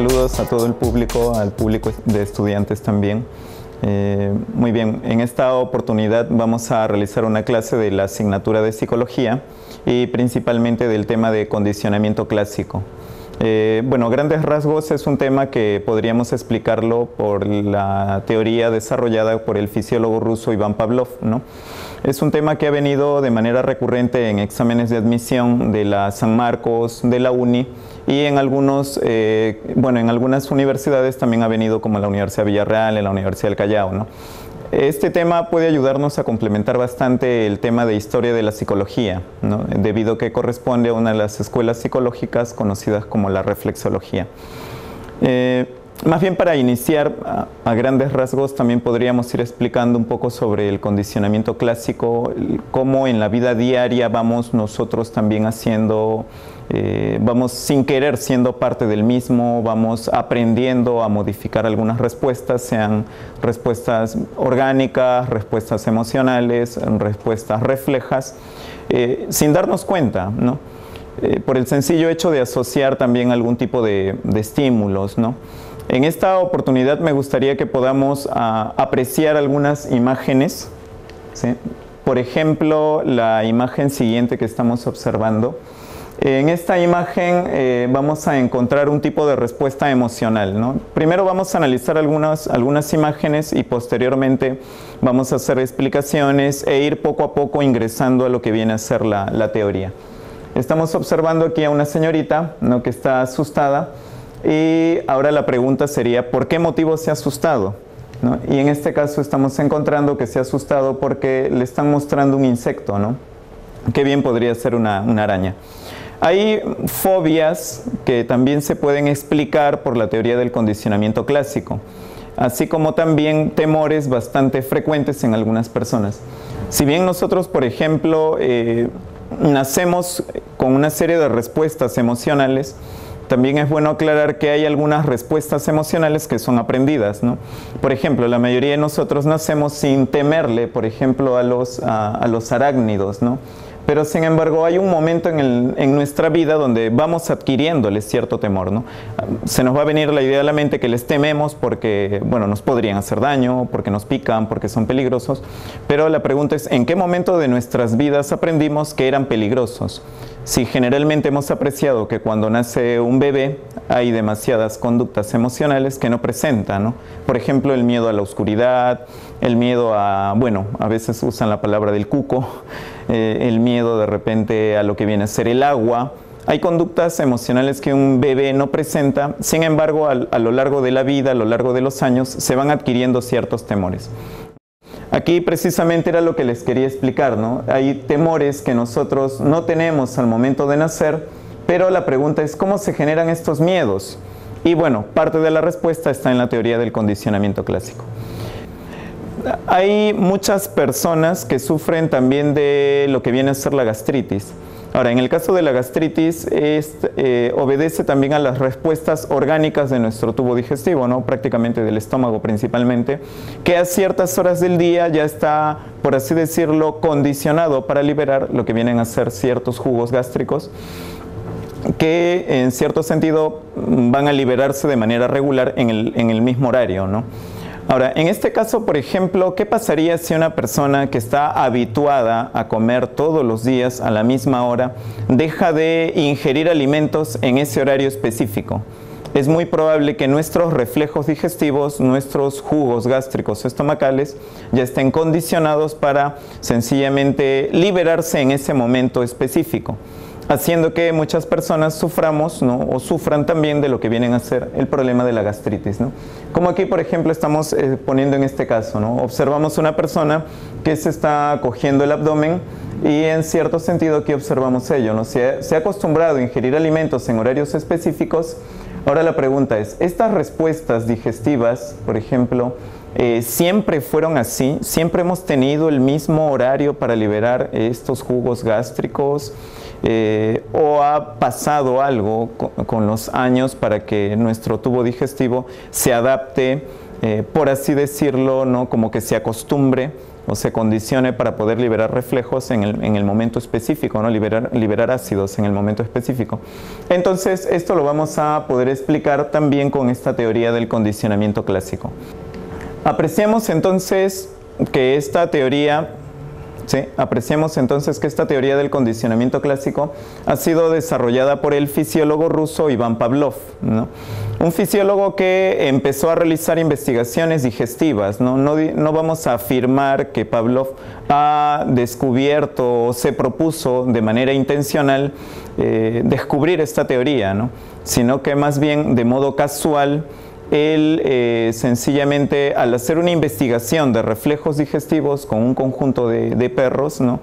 Saludos a todo el público, al público de estudiantes también. Muy bien, en esta oportunidad vamos a realizar una clase de la asignatura de Psicología y principalmente del tema de condicionamiento clásico. Bueno, a grandes rasgos es un tema que podríamos explicarlo por la teoría desarrollada por el fisiólogo ruso Iván Pavlov, ¿no? Es un tema que ha venido de manera recurrente en exámenes de admisión de la San Marcos, de la UNI y en algunas universidades también ha venido, como la Universidad de Villarreal, en la Universidad del Callao, ¿no? Este tema puede ayudarnos a complementar bastante el tema de historia de la psicología, ¿no? Debido a que corresponde a una de las escuelas psicológicas conocidas como la reflexología. Más bien, para iniciar a grandes rasgos, también podríamos ir explicando un poco sobre el condicionamiento clásico, cómo en la vida diaria vamos nosotros también haciendo, vamos sin querer siendo parte del mismo, vamos aprendiendo a modificar algunas respuestas, sean respuestas orgánicas, respuestas emocionales, respuestas reflejas, sin darnos cuenta, ¿no? Por el sencillo hecho de asociar también algún tipo de estímulos, ¿no? En esta oportunidad me gustaría que podamos apreciar algunas imágenes, ¿sí? Por ejemplo, la imagen siguiente que estamos observando. En esta imagen vamos a encontrar un tipo de respuesta emocional, ¿no? Primero vamos a analizar algunas imágenes y posteriormente vamos a hacer explicaciones e ir poco a poco ingresando a lo que viene a ser la teoría. Estamos observando aquí a una señorita, ¿no?, que está asustada. Y ahora la pregunta sería, ¿por qué motivo se ha asustado? ¿No? Y en este caso estamos encontrando que se ha asustado porque le están mostrando un insecto, ¿no? Qué bien podría ser una araña. Hay fobias que también se pueden explicar por la teoría del condicionamiento clásico, así como también temores bastante frecuentes en algunas personas. Si bien nosotros, por ejemplo, nacemos con una serie de respuestas emocionales, también es bueno aclarar que hay algunas respuestas emocionales que son aprendidas, ¿no? Por ejemplo, la mayoría de nosotros nacemos sin temerle, por ejemplo, a los arácnidos, ¿no? Pero sin embargo hay un momento en nuestra vida donde vamos adquiriéndole cierto temor, ¿no? Se nos va a venir la idea a la mente que les tememos porque, bueno, nos podrían hacer daño, porque nos pican, porque son peligrosos. Pero la pregunta es, ¿en qué momento de nuestras vidas aprendimos que eran peligrosos? Si generalmente hemos apreciado que cuando nace un bebé hay demasiadas conductas emocionales que no presenta, ¿no? Por ejemplo, el miedo a la oscuridad, el miedo a, bueno, a veces usan la palabra del cuco, el miedo de repente a lo que viene a ser el agua. Hay conductas emocionales que un bebé no presenta, sin embargo, a lo largo de la vida, a lo largo de los años, se van adquiriendo ciertos temores. Aquí precisamente era lo que les quería explicar, ¿no? Hay temores que nosotros no tenemos al momento de nacer, pero la pregunta es ¿cómo se generan estos miedos? Y bueno, parte de la respuesta está en la teoría del condicionamiento clásico. Hay muchas personas que sufren también de lo que viene a ser la gastritis. Ahora, en el caso de la gastritis, obedece también a las respuestas orgánicas de nuestro tubo digestivo, ¿no? Prácticamente del estómago principalmente, que a ciertas horas del día ya está, por así decirlo, condicionado para liberar lo que vienen a ser ciertos jugos gástricos, que en cierto sentido van a liberarse de manera regular en el mismo horario, ¿no? Ahora, en este caso, por ejemplo, ¿qué pasaría si una persona que está habituada a comer todos los días a la misma hora deja de ingerir alimentos en ese horario específico? Es muy probable que nuestros reflejos digestivos, nuestros jugos gástricos estomacales, ya estén condicionados para sencillamente liberarse en ese momento específico, haciendo que muchas personas suframos, ¿no?, o sufran también de lo que vienen a ser el problema de la gastritis, ¿no? Como aquí, por ejemplo, estamos poniendo en este caso, ¿no? Observamos una persona que se está cogiendo el abdomen y en cierto sentido aquí observamos ello, ¿no? Se ha acostumbrado a ingerir alimentos en horarios específicos. Ahora la pregunta es, ¿estas respuestas digestivas, por ejemplo, siempre fueron así? ¿Siempre hemos tenido el mismo horario para liberar estos jugos gástricos? ¿O ha pasado algo con los años para que nuestro tubo digestivo se adapte por así decirlo, ¿no? Como que se acostumbre o se condicione para poder liberar reflejos en el momento específico, ¿no? liberar ácidos en el momento específico. Entonces, esto lo vamos a poder explicar también con esta teoría del condicionamiento clásico. Apreciamos entonces que esta teoría del condicionamiento clásico ha sido desarrollada por el fisiólogo ruso Iván Pavlov, ¿no? Un fisiólogo que empezó a realizar investigaciones digestivas, ¿no? No vamos a afirmar que Pavlov ha descubierto o se propuso de manera intencional descubrir esta teoría, ¿no? Sino que más bien de modo casual él sencillamente, al hacer una investigación de reflejos digestivos con un conjunto de perros, ¿no?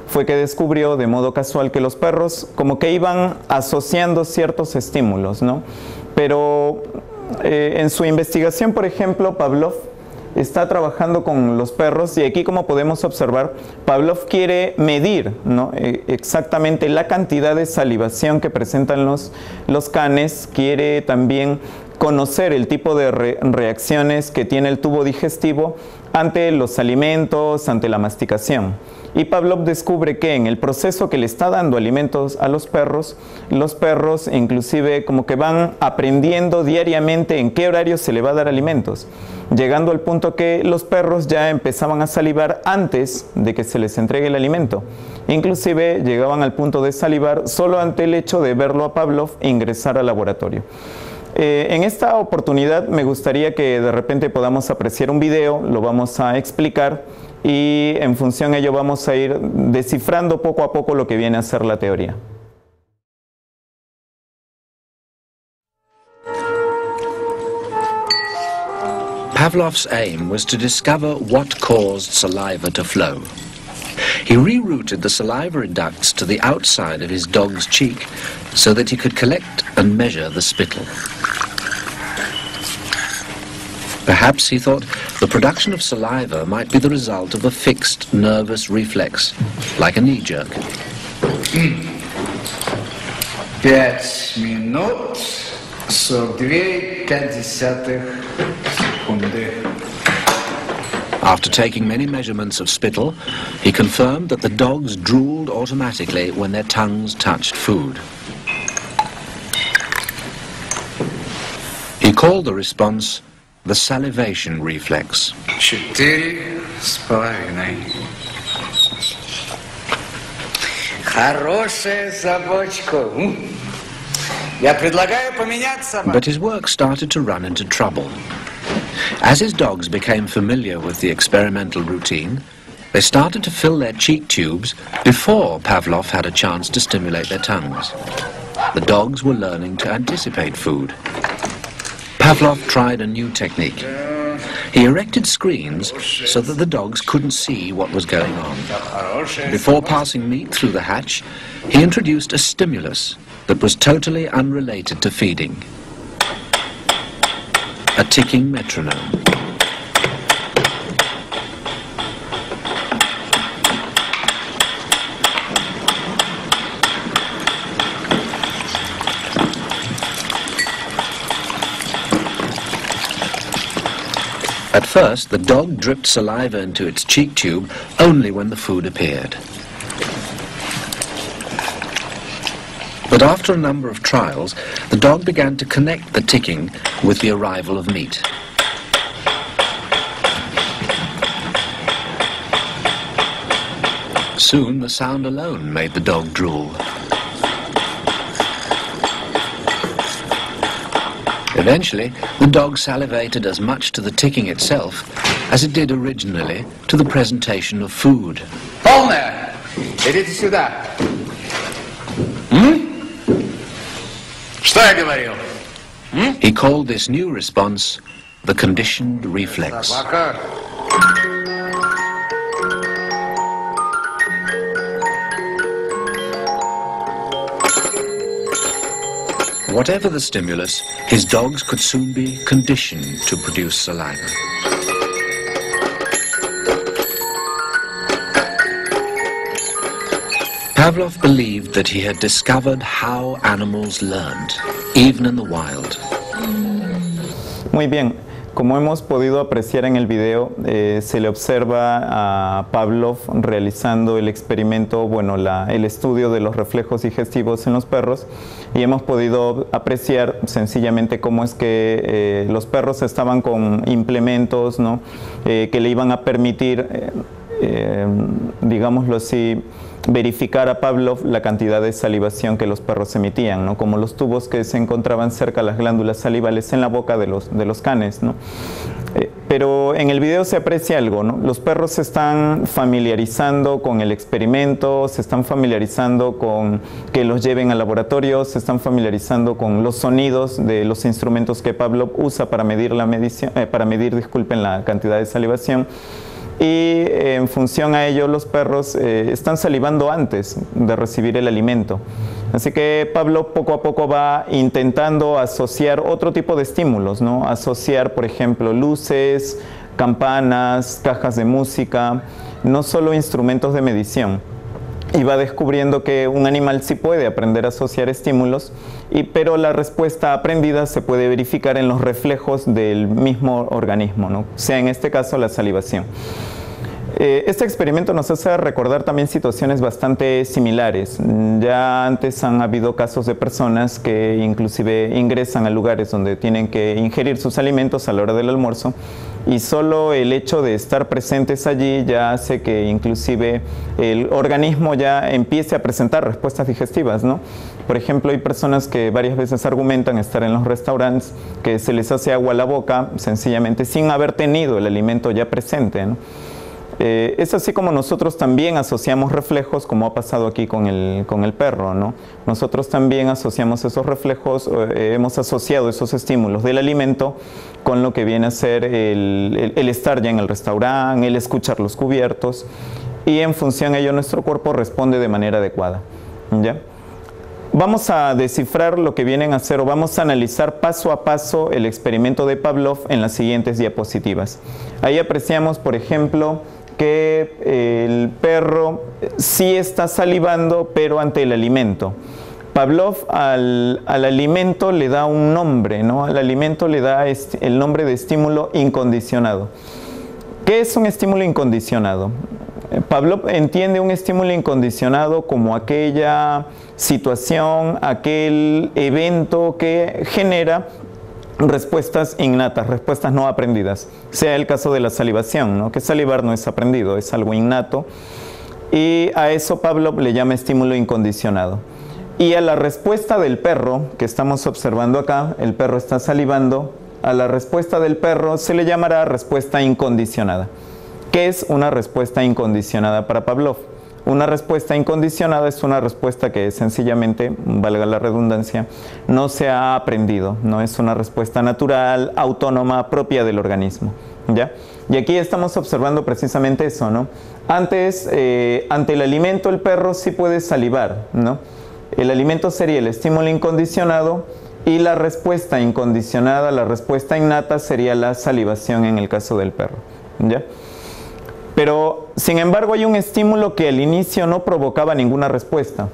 Fue que descubrió de modo casual que los perros como que iban asociando ciertos estímulos, ¿no? Pero en su investigación, por ejemplo, Pavlov está trabajando con los perros y aquí, como podemos observar, Pavlov quiere medir, ¿no? Exactamente la cantidad de salivación que presentan los canes, quiere también conocer el tipo de reacciones que tiene el tubo digestivo ante los alimentos, ante la masticación. Y Pavlov descubre que en el proceso que le está dando alimentos a los perros inclusive como que van aprendiendo diariamente en qué horario se le va a dar alimentos, llegando al punto que los perros ya empezaban a salivar antes de que se les entregue el alimento. Inclusive llegaban al punto de salivar solo ante el hecho de verlo a Pavlov ingresar al laboratorio. En esta oportunidad me gustaría que de repente podamos apreciar un video, lo vamos a explicar y en función de ello vamos a ir descifrando poco a poco lo que viene a ser la teoría. Pavlov's aim was to discover what caused saliva to flow. He rerouted the salivary ducts to the outside of his dog's cheek so that he could collect and measure the spittle. Perhaps, he thought, the production of saliva might be the result of a fixed nervous reflex, like a knee jerk. 5 минут 42,5 секунды. After taking many measurements of spittle, he confirmed that the dogs drooled automatically when their tongues touched food. He called the response the salivation reflex. 4,5. Хорошая собачка. Я предлагаю поменять собаку. But his work started to run into trouble. As his dogs became familiar with the experimental routine, they started to fill their cheek tubes before Pavlov had a chance to stimulate their tongues. The dogs were learning to anticipate food. Pavlov tried a new technique. He erected screens so that the dogs couldn't see what was going on. Before passing meat through the hatch, he introduced a stimulus that was totally unrelated to feeding. A ticking metronome. At first, the dog dripped saliva into its cheek tube only when the food appeared. But after a number of trials, the dog began to connect the ticking with the arrival of meat. Soon, the sound alone made the dog drool. Eventually, the dog salivated as much to the ticking itself as it did originally to the presentation of food. Полная! Идите сюда. Что я говорил? He called this new response the conditioned reflex. Собака. Whatever the stimulus, his dogs could soon be conditioned to produce saliva. Pavlov believed that he had discovered how animals learned, even in the wild. Muy bien. Como hemos podido apreciar en el video, se le observa a Pavlov realizando el experimento, bueno, el estudio de los reflejos digestivos en los perros, y hemos podido apreciar sencillamente cómo es que los perros estaban con implementos, ¿no? Que le iban a permitir, digámoslo así, verificar a Pavlov la cantidad de salivación que los perros emitían, ¿no? Como los tubos que se encontraban cerca de las glándulas salivales en la boca de los canes, ¿no? Pero en el video se aprecia algo, ¿no? Los perros se están familiarizando con el experimento, se están familiarizando con que los lleven al laboratorio, se están familiarizando con los sonidos de los instrumentos que Pavlov usa para medir la cantidad de salivación. Y en función a ello los perros están salivando antes de recibir el alimento. Así que Pavlov poco a poco va intentando asociar otro tipo de estímulos, ¿no? Asociar, por ejemplo, luces, campanas, cajas de música, no solo instrumentos de medición. Y va descubriendo que un animal sí puede aprender a asociar estímulos, pero la respuesta aprendida se puede verificar en los reflejos del mismo organismo, ¿no? Sea en este caso la salivación. Este experimento nos hace recordar también situaciones bastante similares. Ya antes han habido casos de personas que inclusive ingresan a lugares donde tienen que ingerir sus alimentos a la hora del almuerzo, y solo el hecho de estar presentes allí ya hace que inclusive el organismo ya empiece a presentar respuestas digestivas, ¿no? Por ejemplo, hay personas que varias veces argumentan estar en los restaurantes que se les hace agua a la boca sencillamente sin haber tenido el alimento ya presente, ¿no? Es así como nosotros también asociamos reflejos, como ha pasado aquí con el perro, ¿no? Nosotros también asociamos esos reflejos, hemos asociado esos estímulos del alimento con lo que viene a ser el estar ya en el restaurante, el escuchar los cubiertos, y en función a ello nuestro cuerpo responde de manera adecuada, ¿ya? Vamos a descifrar lo que vienen a hacer, o vamos a analizar paso a paso el experimento de Pavlov en las siguientes diapositivas. Ahí apreciamos, por ejemplo, que el perro sí está salivando, pero ante el alimento. Pavlov al alimento le da un nombre, ¿no? Al alimento le da el nombre de estímulo incondicionado. ¿Qué es un estímulo incondicionado? Pavlov entiende un estímulo incondicionado como aquella situación, aquel evento que genera respuestas innatas, respuestas no aprendidas. Sea el caso de la salivación, ¿no? Que salivar no es aprendido, es algo innato. Y a eso Pavlov le llama estímulo incondicionado. Y a la respuesta del perro, que estamos observando acá, el perro está salivando, a la respuesta del perro se le llamará respuesta incondicionada. ¿Qué es una respuesta incondicionada para Pavlov? Una respuesta incondicionada es una respuesta que sencillamente, valga la redundancia, no se ha aprendido, no es una respuesta natural, autónoma, propia del organismo, ¿ya? Y aquí estamos observando precisamente eso, ¿no? Antes, ante el alimento, el perro sí puede salivar, ¿no? El alimento sería el estímulo incondicionado, y la respuesta incondicionada, la respuesta innata, sería la salivación en el caso del perro, ¿ya? Pero, sin embargo, hay un estímulo que al inicio no provocaba ninguna respuesta.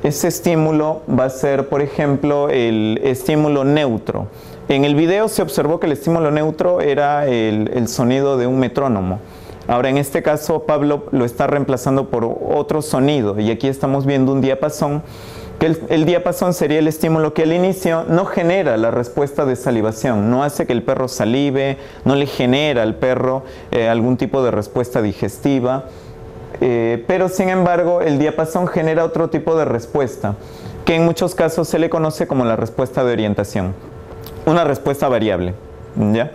Ese estímulo va a ser, por ejemplo, el estímulo neutro. En el video se observó que el estímulo neutro era el sonido de un metrónomo. Ahora, en este caso, Pavlov lo está reemplazando por otro sonido, y aquí estamos viendo un diapasón, que el diapasón sería el estímulo que al inicio no genera la respuesta de salivación, no hace que el perro salive, no le genera al perro algún tipo de respuesta digestiva, pero sin embargo el diapasón genera otro tipo de respuesta, que en muchos casos se le conoce como la respuesta de orientación, una respuesta variable, ¿ya?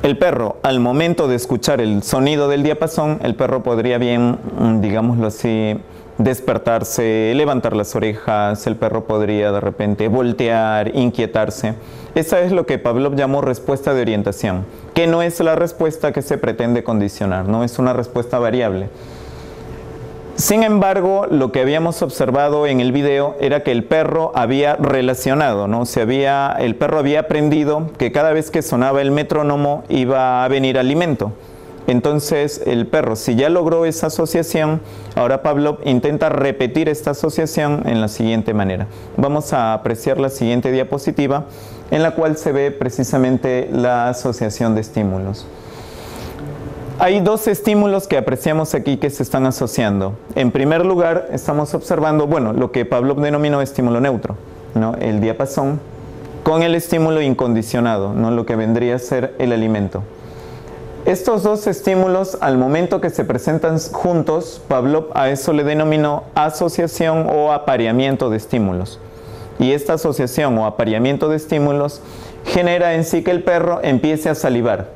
El perro, al momento de escuchar el sonido del diapasón, el perro podría bien, digámoslo así, despertarse, levantar las orejas, el perro podría de repente voltear, inquietarse. Esa es lo que Pavlov llamó respuesta de orientación, que no es la respuesta que se pretende condicionar, no es una respuesta variable. Sin embargo, lo que habíamos observado en el video era que el perro había relacionado, ¿no? El perro había aprendido que cada vez que sonaba el metrónomo iba a venir alimento. Entonces el perro, si ya logró esa asociación, ahora Pavlov intenta repetir esta asociación en la siguiente manera. Vamos a apreciar la siguiente diapositiva en la cual se ve precisamente la asociación de estímulos. Hay dos estímulos que apreciamos aquí que se están asociando. En primer lugar, estamos observando, bueno, lo que Pavlov denominó estímulo neutro, ¿no? El diapasón, con el estímulo incondicionado, ¿no? Lo que vendría a ser el alimento. Estos dos estímulos, al momento que se presentan juntos, Pavlov a eso le denominó asociación o apareamiento de estímulos. Y esta asociación o apareamiento de estímulos genera en sí que el perro empiece a salivar.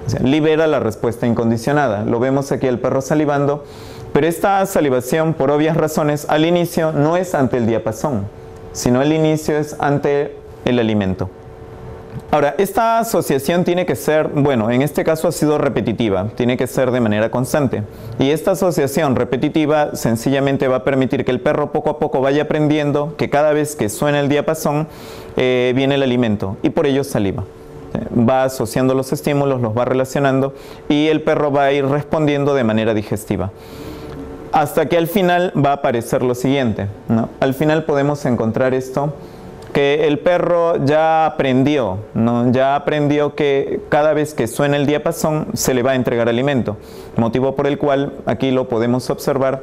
O sea, libera la respuesta incondicionada. Lo vemos aquí el perro salivando, pero esta salivación, por obvias razones, al inicio no es ante el diapasón, sino al inicio es ante el alimento. Ahora, esta asociación tiene que ser, bueno, en este caso ha sido repetitiva, tiene que ser de manera constante. Y esta asociación repetitiva sencillamente va a permitir que el perro poco a poco vaya aprendiendo que cada vez que suena el diapasón viene el alimento y por ello saliva. Va asociando los estímulos, los va relacionando y el perro va a ir respondiendo de manera digestiva. Hasta que al final va a aparecer lo siguiente, ¿no? Al final podemos encontrar esto, que el perro ya aprendió, ¿no? Ya aprendió que cada vez que suena el diapasón se le va a entregar alimento, motivo por el cual aquí lo podemos observar,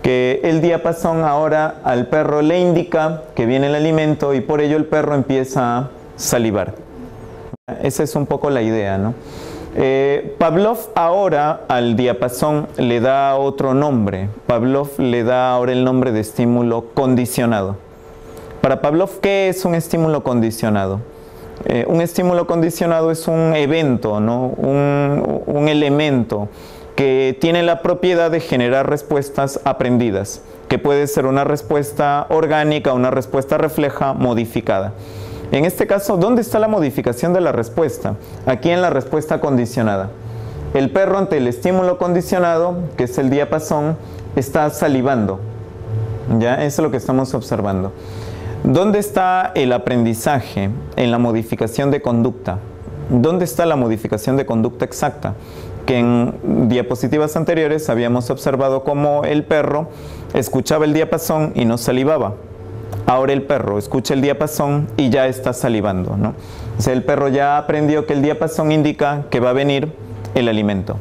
que el diapasón ahora al perro le indica que viene el alimento y por ello el perro empieza a salivar. Esa es un poco la idea, ¿no? Pavlov ahora al diapasón le da otro nombre. Pavlov le da ahora el nombre de estímulo condicionado. Para Pavlov, ¿qué es un estímulo condicionado? Un estímulo condicionado es un evento, ¿no? un elemento que tiene la propiedad de generar respuestas aprendidas, que puede ser una respuesta orgánica, una respuesta refleja modificada. En este caso, ¿dónde está la modificación de la respuesta? Aquí en la respuesta condicionada. El perro ante el estímulo condicionado, que es el diapasón, está salivando. ¿Ya? Eso es lo que estamos observando. ¿Dónde está el aprendizaje en la modificación de conducta? ¿Dónde está la modificación de conducta exacta? Que en diapositivas anteriores habíamos observado cómo el perro escuchaba el diapasón y no salivaba. Ahora el perro escucha el diapasón y ya está salivando, ¿no? O sea, el perro ya aprendió que el diapasón indica que va a venir el alimento.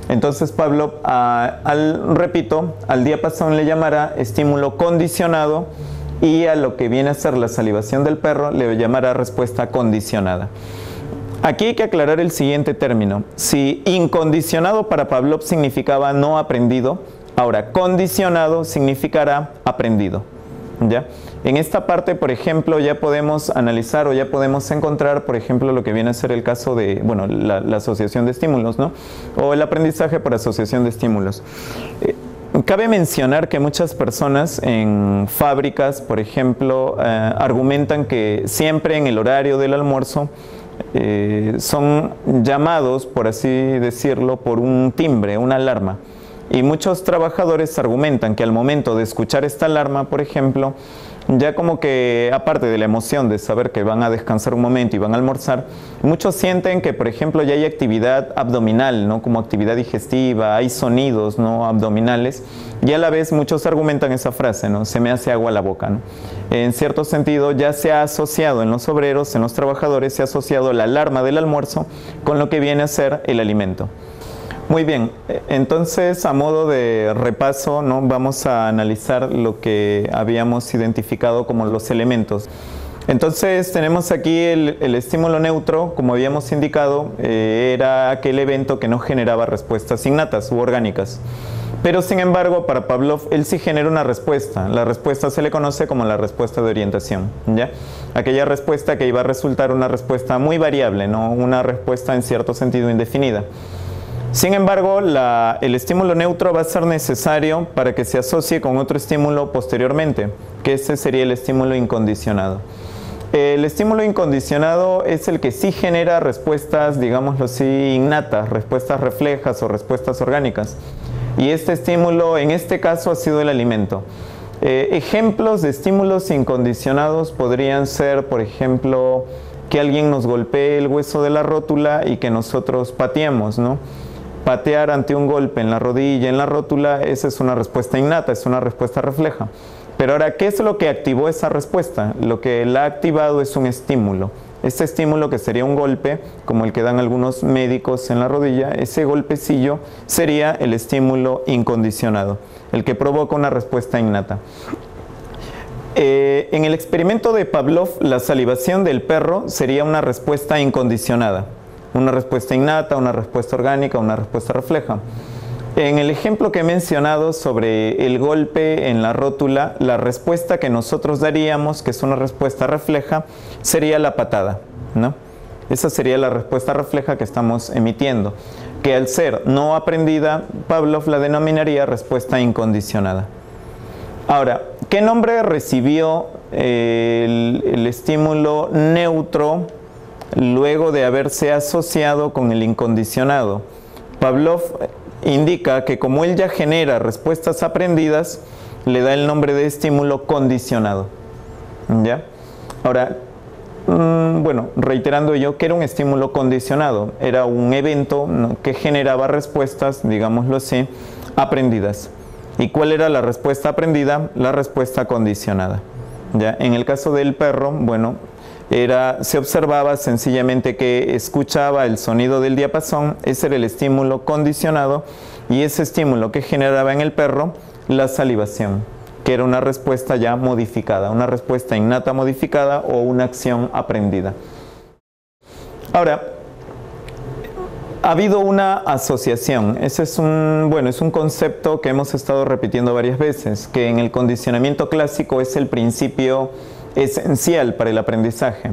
Entonces Pavlov, repito, al diapasón le llamará estímulo condicionado y a lo que viene a ser la salivación del perro le llamará respuesta condicionada. Aquí hay que aclarar el siguiente término. Si incondicionado para Pavlov significaba no aprendido, ahora condicionado significará aprendido. ¿Ya? En esta parte, por ejemplo, ya podemos analizar o ya podemos encontrar, por ejemplo, lo que viene a ser el caso de, bueno, la asociación de estímulos, ¿no? O el aprendizaje por asociación de estímulos. Cabe mencionar que muchas personas en fábricas, por ejemplo, argumentan que siempre en el horario del almuerzo son llamados, por así decirlo, por un timbre, una alarma. Y muchos trabajadores argumentan que al momento de escuchar esta alarma, por ejemplo, ya como que aparte de la emoción de saber que van a descansar un momento y van a almorzar, muchos sienten que, por ejemplo, ya hay actividad abdominal, ¿no? Como actividad digestiva, hay sonidos, ¿no? Abdominales, y a la vez muchos argumentan esa frase, ¿no? Se me hace agua la boca, ¿no? En cierto sentido ya se ha asociado en los obreros, en los trabajadores, se ha asociado la alarma del almuerzo con lo que viene a ser el alimento. Muy bien, entonces a modo de repaso, ¿no? Vamos a analizar lo que habíamos identificado como los elementos. Entonces tenemos aquí el estímulo neutro, como habíamos indicado, era aquel evento que no generaba respuestas innatas u orgánicas. Pero sin embargo, para Pavlov, él sí genera una respuesta. La respuesta se le conoce como la respuesta de orientación, ¿ya? Aquella respuesta que iba a resultar una respuesta muy variable, ¿no? Una respuesta en cierto sentido indefinida. Sin embargo, el estímulo neutro va a ser necesario para que se asocie con otro estímulo posteriormente, que ese sería el estímulo incondicionado. El estímulo incondicionado es el que sí genera respuestas, digámoslo así, innatas, respuestas reflejas o respuestas orgánicas. Y este estímulo, en este caso, ha sido el alimento. Ejemplos de estímulos incondicionados podrían ser, por ejemplo, que alguien nos golpee el hueso de la rótula y que nosotros pateemos, ¿no? Patear ante un golpe en la rodilla, en la rótula, esa es una respuesta innata, es una respuesta refleja. Pero ahora, ¿qué es lo que activó esa respuesta? Lo que la ha activado es un estímulo. Este estímulo, que sería un golpe, como el que dan algunos médicos en la rodilla, ese golpecillo sería el estímulo incondicionado, el que provoca una respuesta innata. En el experimento de Pavlov, la salivación del perro sería una respuesta incondicionada, una respuesta innata, una respuesta orgánica, una respuesta refleja. En el ejemplo que he mencionado sobre el golpe en la rótula, la respuesta que nosotros daríamos, que es una respuesta refleja, sería la patada, ¿no? Esa sería la respuesta refleja que estamos emitiendo, que al ser no aprendida, Pavlov la denominaría respuesta incondicionada. Ahora, ¿qué nombre recibió el estímulo neutro luego de haberse asociado con el incondicionado? Pavlov indica que como él ya genera respuestas aprendidas, le da el nombre de estímulo condicionado. ¿Ya? Ahora, bueno, reiterando yo, ¿qué era un estímulo condicionado? Era un evento, ¿no?, que generaba respuestas, digámoslo así, aprendidas. ¿Y cuál era la respuesta aprendida? La respuesta condicionada. ¿Ya? En el caso del perro, bueno, se observaba sencillamente que escuchaba el sonido del diapasón, ese era el estímulo condicionado, y ese estímulo que generaba en el perro la salivación, que era una respuesta ya modificada, una respuesta innata modificada o una acción aprendida. Ahora, ha habido una asociación. Ese es un concepto que hemos estado repitiendo varias veces, que en el condicionamiento clásico es el principio esencial para el aprendizaje.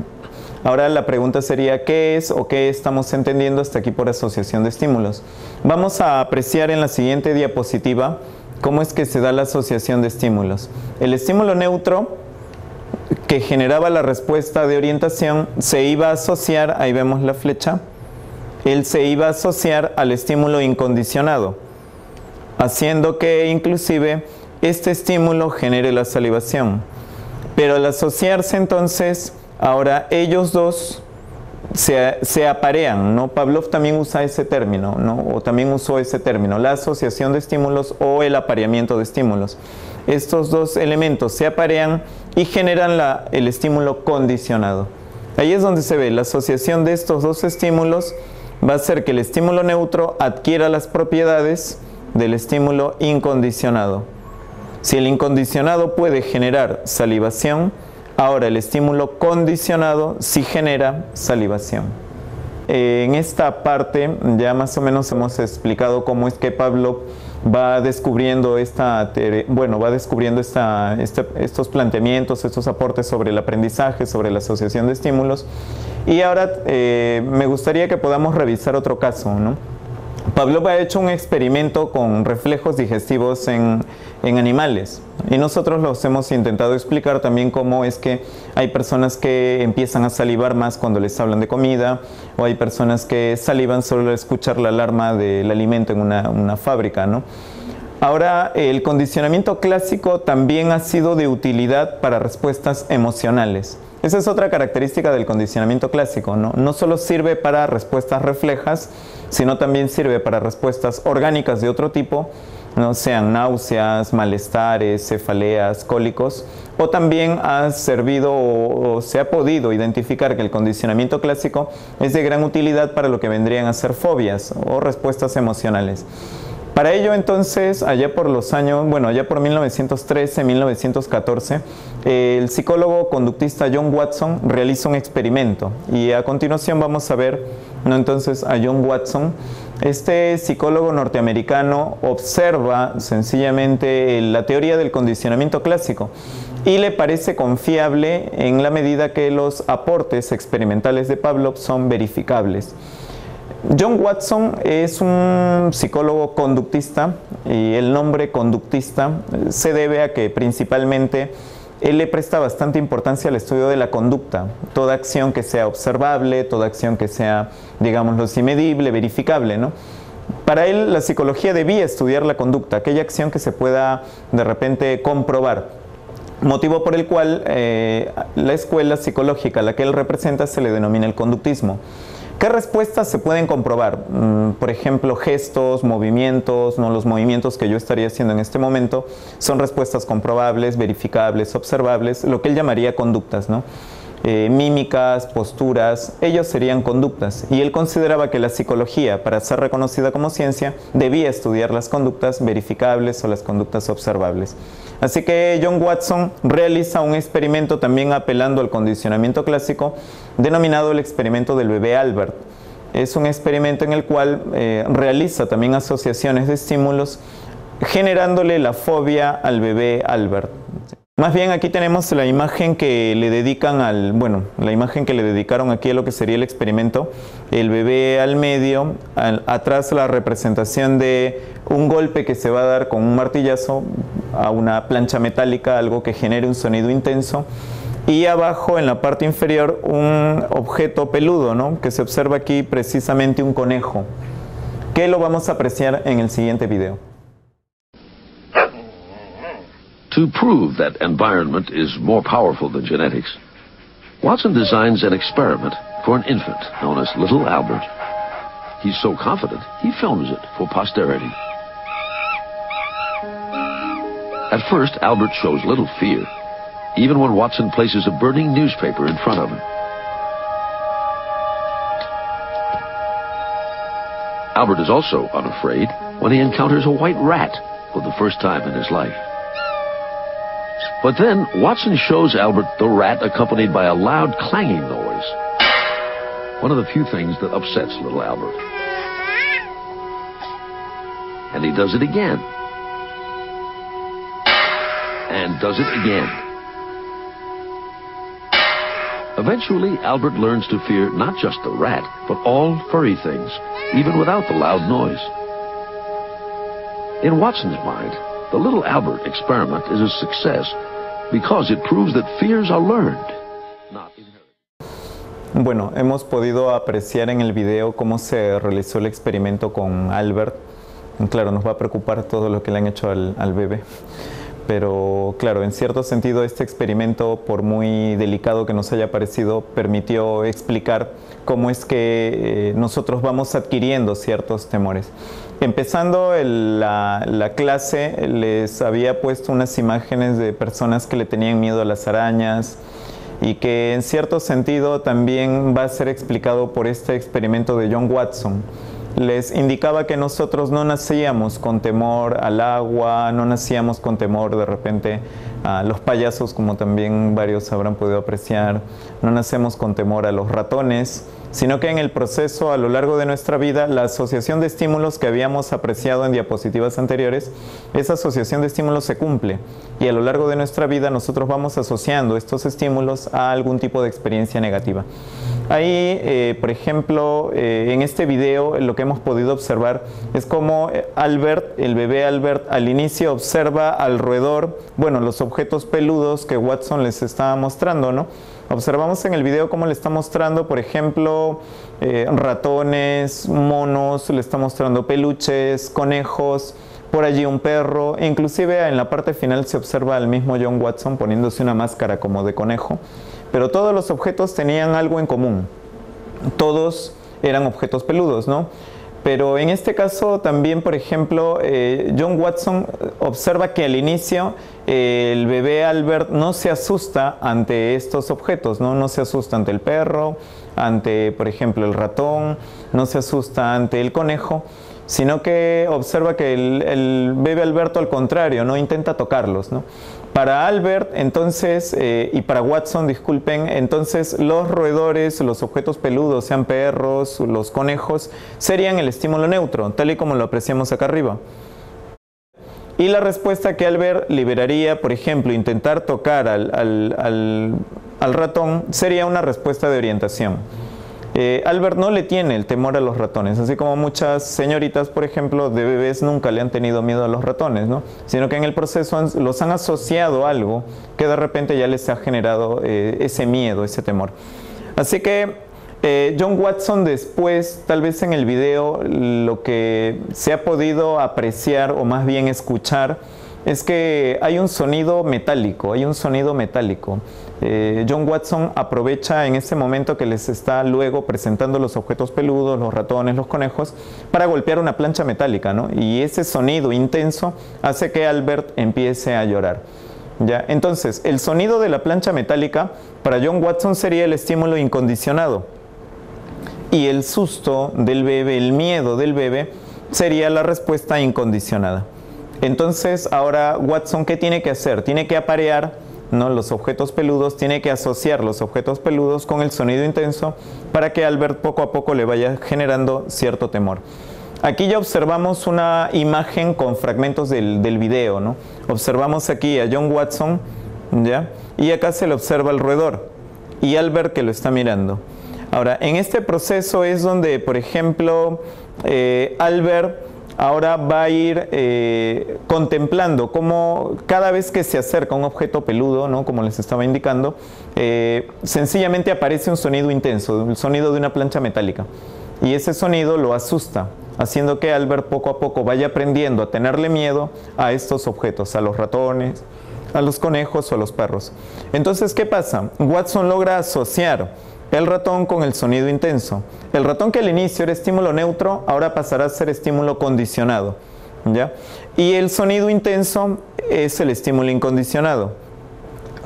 Ahora la pregunta sería, ¿qué es o qué estamos entendiendo hasta aquí por asociación de estímulos? Vamos a apreciar en la siguiente diapositiva cómo es que se da la asociación de estímulos. El estímulo neutro, que generaba la respuesta de orientación, se iba a asociar, ahí vemos la flecha, él se iba a asociar al estímulo incondicionado, haciendo que inclusive este estímulo genere la salivación. Pero al asociarse entonces, ahora ellos dos se aparean, ¿no? Pavlov también usa ese término, ¿no? O también usó ese término, la asociación de estímulos o el apareamiento de estímulos. Estos dos elementos se aparean y generan el estímulo condicionado. Ahí es donde se ve la asociación de estos dos estímulos. Va a hacer que el estímulo neutro adquiera las propiedades del estímulo incondicionado. Si el incondicionado puede generar salivación, ahora el estímulo condicionado sí genera salivación. En esta parte ya más o menos hemos explicado cómo es que Pavlov va descubriendo estos planteamientos, estos aportes sobre el aprendizaje, sobre la asociación de estímulos. Y ahora me gustaría que podamos revisar otro caso, ¿no? Pavlov ha hecho un experimento con reflejos digestivos en animales, y nosotros los hemos intentado explicar también cómo es que hay personas que empiezan a salivar más cuando les hablan de comida, o hay personas que salivan solo al escuchar la alarma del alimento en una fábrica, ¿no? Ahora, el condicionamiento clásico también ha sido de utilidad para respuestas emocionales. Esa es otra característica del condicionamiento clásico, ¿no? No solo sirve para respuestas reflejas, sino también sirve para respuestas orgánicas de otro tipo, no sean náuseas, malestares, cefaleas, cólicos, o también ha servido o se ha podido identificar que el condicionamiento clásico es de gran utilidad para lo que vendrían a ser fobias o respuestas emocionales. Para ello entonces, allá por 1913, 1914, el psicólogo conductista John Watson realiza un experimento, y a continuación vamos a ver, ¿no?, entonces a John Watson. Este psicólogo norteamericano observa sencillamente la teoría del condicionamiento clásico y le parece confiable en la medida que los aportes experimentales de Pavlov son verificables. John Watson es un psicólogo conductista, y el nombre conductista se debe a que principalmente él le presta bastante importancia al estudio de la conducta. Toda acción que sea observable, toda acción que sea, digámoslo así, medible, verificable, ¿no? Para él la psicología debía estudiar la conducta, aquella acción que se pueda de repente comprobar. motivo por el cual la escuela psicológica a la que él representa se le denomina el conductismo. ¿Qué respuestas se pueden comprobar? Por ejemplo, gestos, movimientos, ¿no? Los movimientos que yo estaría haciendo en este momento son respuestas comprobables, verificables, observables, lo que él llamaría conductas, ¿no? Mímicas, posturas, ellos serían conductas. Y él consideraba que la psicología, para ser reconocida como ciencia, debía estudiar las conductas verificables o las conductas observables. Así que John Watson realiza un experimento también apelando al condicionamiento clásico, denominado el experimento del bebé Albert. Es un experimento en el cual realiza también asociaciones de estímulos, generándole la fobia al bebé Albert. Más bien aquí tenemos la imagen que le dedican la imagen que le dedicaron aquí a lo que sería el experimento, el bebé al medio, atrás la representación de un golpe que se va a dar con un martillazo a una plancha metálica, algo que genere un sonido intenso, y abajo en la parte inferior un objeto peludo, ¿no? Que se observa aquí precisamente un conejo, que lo vamos a apreciar en el siguiente video. To prove that environment is more powerful than genetics, Watson designs an experiment for an infant known as Little Albert. He's so confident, he films it for posterity. At first, Albert shows little fear, even when Watson places a burning newspaper in front of him. Albert is also unafraid when he encounters a white rat for the first time in his life. But then, Watson shows Albert the rat accompanied by a loud clanging noise. One of the few things that upsets little Albert. And he does it again. And does it again. Eventually, Albert learns to fear not just the rat, but all furry things, even without the loud noise. In Watson's mind, the Little Albert experiment is a success because it proves that fears are learned, not inherited. Bueno, hemos podido apreciar en el video cómo se realizó el experimento con Albert. Claro, nos va a preocupar todo lo que le han hecho al bebé. Pero claro, en cierto sentido este experimento, por muy delicado que nos haya parecido, permitió explicar cómo es que nosotros vamos adquiriendo ciertos temores. Empezando la clase, les había puesto unas imágenes de personas que le tenían miedo a las arañas y que en cierto sentido también va a ser explicado por este experimento de John Watson. Les indicaba que nosotros no nacíamos con temor al agua, no nacíamos con temor de repente a los payasos, como también varios habrán podido apreciar, no nacemos con temor a los ratones, sino que en el proceso, a lo largo de nuestra vida, la asociación de estímulos que habíamos apreciado en diapositivas anteriores, esa asociación de estímulos se cumple y a lo largo de nuestra vida nosotros vamos asociando estos estímulos a algún tipo de experiencia negativa. Ahí, por ejemplo, en este video lo que hemos podido observar es cómo Albert, el bebé Albert, al inicio observa al roedor, bueno, los objetos peludos que Watson les estaba mostrando, ¿no? Observamos en el video cómo le está mostrando, por ejemplo, ratones, monos, le está mostrando peluches, conejos, por allí un perro, e inclusive en la parte final se observa al mismo John Watson poniéndose una máscara como de conejo, pero todos los objetos tenían algo en común, todos eran objetos peludos, ¿no? Pero en este caso también, por ejemplo, John Watson observa que al inicio el bebé Albert no se asusta ante estos objetos, ¿no? No se asusta ante el perro, ante, por ejemplo, el ratón, no se asusta ante el conejo, sino que observa que el bebé Alberto al contrario, ¿no? Intenta tocarlos, ¿no? Para Albert, entonces, y para Watson, disculpen, entonces los roedores, los objetos peludos, sean perros, los conejos, serían el estímulo neutro, tal y como lo apreciamos acá arriba. Y la respuesta que Albert liberaría, por ejemplo, intentar tocar al ratón, sería una respuesta de orientación. Albert no le tiene el temor a los ratones, así como muchas señoritas, por ejemplo, de bebés nunca le han tenido miedo a los ratones, ¿no? Sino que en el proceso los han asociado a algo que de repente ya les ha generado ese miedo, ese temor. Así que John Watson después, tal vez en el video, lo que se ha podido apreciar o más bien escuchar es que hay un sonido metálico, John Watson aprovecha en ese momento que les está luego presentando los objetos peludos, los ratones, los conejos, para golpear una plancha metálica, ¿no? Y ese sonido intenso hace que Albert empiece a llorar. ¿Ya? Entonces, el sonido de la plancha metálica para John Watson sería el estímulo incondicionado. Y el susto del bebé, el miedo del bebé, sería la respuesta incondicionada. Entonces, ahora Watson, ¿qué tiene que hacer? Tiene que aparear, ¿no?, los objetos peludos, tiene que asociar los objetos peludos con el sonido intenso para que Albert poco a poco le vaya generando cierto temor. Aquí ya observamos una imagen con fragmentos del video, ¿no? Observamos aquí a John Watson, ¿ya? Y acá se le observa el roedor y Albert que lo está mirando. Ahora, en este proceso es donde, por ejemplo, Albert ahora va a ir contemplando cómo cada vez que se acerca un objeto peludo, ¿no?, como les estaba indicando, sencillamente aparece un sonido intenso, el sonido de una plancha metálica. Y ese sonido lo asusta, haciendo que Albert poco a poco vaya aprendiendo a tenerle miedo a estos objetos, a los ratones, a los conejos o a los perros. Entonces, ¿qué pasa? Watson logra asociar el ratón con el sonido intenso. El ratón, que al inicio era estímulo neutro, ahora pasará a ser estímulo condicionado, ¿ya? Y el sonido intenso es el estímulo incondicionado,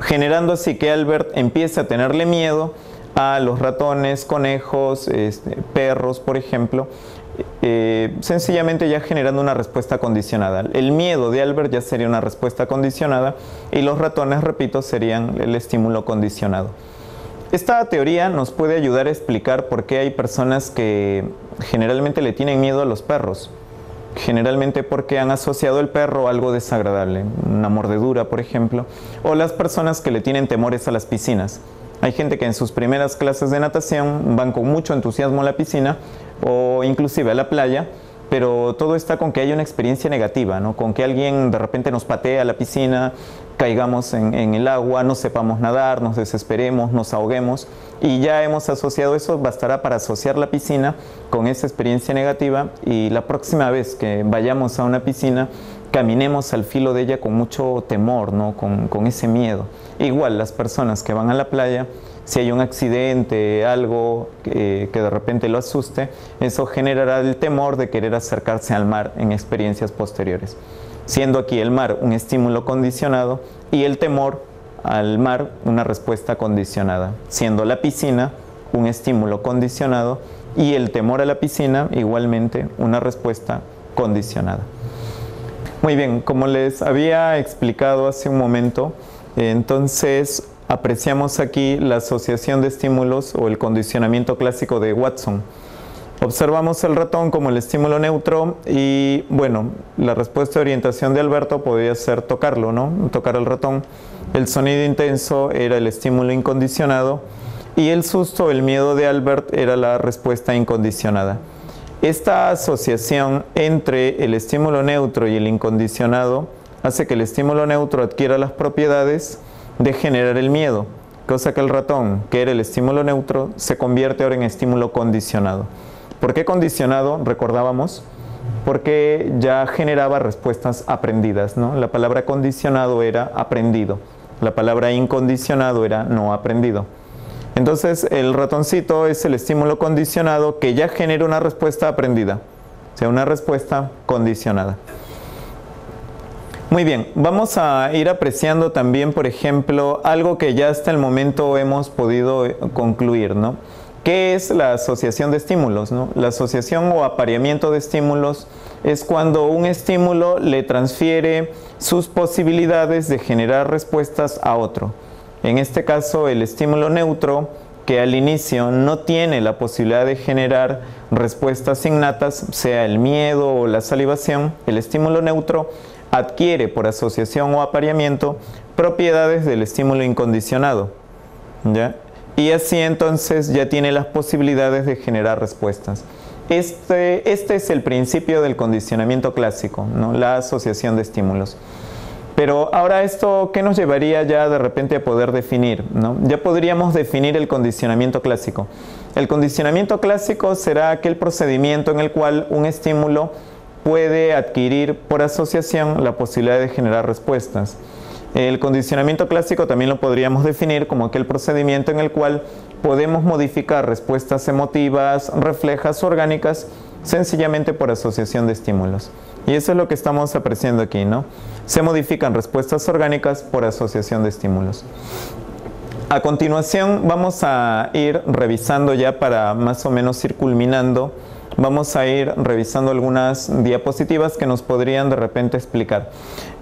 generando así que Albert empiece a tenerle miedo a los ratones, conejos, perros, por ejemplo, sencillamente ya generando una respuesta condicionada. El miedo de Albert ya sería una respuesta condicionada y los ratones, repito, serían el estímulo condicionado. Esta teoría nos puede ayudar a explicar por qué hay personas que generalmente le tienen miedo a los perros. Generalmente porque han asociado el perro a algo desagradable, una mordedura, por ejemplo, o las personas que le tienen temores a las piscinas. Hay gente que en sus primeras clases de natación van con mucho entusiasmo a la piscina o inclusive a la playa, pero todo está con que hay una experiencia negativa, ¿no? Con que alguien de repente nos patea a la piscina, caigamos en el agua, no sepamos nadar, nos desesperemos, nos ahoguemos, y ya hemos asociado eso. Bastará para asociar la piscina con esa experiencia negativa, y la próxima vez que vayamos a una piscina caminemos al filo de ella con mucho temor, ¿no? Con ese miedo. Igual las personas que van a la playa, si hay un accidente, algo que de repente lo asuste, eso generará el temor de querer acercarse al mar en experiencias posteriores. Siendo aquí el mar un estímulo condicionado y el temor al mar una respuesta condicionada. Siendo la piscina un estímulo condicionado y el temor a la piscina igualmente una respuesta condicionada. Muy bien, como les había explicado hace un momento, entonces apreciamos aquí la asociación de estímulos o el condicionamiento clásico de Watson. Observamos el ratón como el estímulo neutro y, bueno, la respuesta de orientación de Alberto podría ser tocarlo, ¿no? Tocar al ratón. El sonido intenso era el estímulo incondicionado y el susto, el miedo de Albert era la respuesta incondicionada. Esta asociación entre el estímulo neutro y el incondicionado hace que el estímulo neutro adquiera las propiedades de generar el miedo, cosa que el ratón, que era el estímulo neutro, se convierte ahora en estímulo condicionado. ¿Por qué condicionado? Recordábamos, porque ya generaba respuestas aprendidas, ¿no? La palabra condicionado era aprendido, la palabra incondicionado era no aprendido. Entonces el ratoncito es el estímulo condicionado que ya genera una respuesta aprendida, o sea, una respuesta condicionada. Muy bien, vamos a ir apreciando también, por ejemplo, algo que ya hasta el momento hemos podido concluir, ¿no? ¿Qué es la asociación de estímulos, ¿no? La asociación o apareamiento de estímulos es cuando un estímulo le transfiere sus posibilidades de generar respuestas a otro. En este caso, el estímulo neutro, que al inicio no tiene la posibilidad de generar respuestas innatas, sea el miedo o la salivación, el estímulo neutro adquiere por asociación o apareamiento propiedades del estímulo incondicionado, ¿ya? Y así entonces ya tiene las posibilidades de generar respuestas. Este es el principio del condicionamiento clásico, ¿no? La asociación de estímulos. Pero ahora esto, ¿qué nos llevaría ya de repente a poder definir, ¿no? Ya podríamos definir el condicionamiento clásico. El condicionamiento clásico será aquel procedimiento en el cual un estímulo puede adquirir por asociación la posibilidad de generar respuestas. El condicionamiento clásico también lo podríamos definir como aquel procedimiento en el cual podemos modificar respuestas emotivas, reflejas, orgánicas, sencillamente por asociación de estímulos. Y eso es lo que estamos apreciando aquí, ¿no? Se modifican respuestas orgánicas por asociación de estímulos. A continuación vamos a ir revisando ya para más o menos ir culminando. Vamos a ir revisando algunas diapositivas que nos podrían de repente explicar,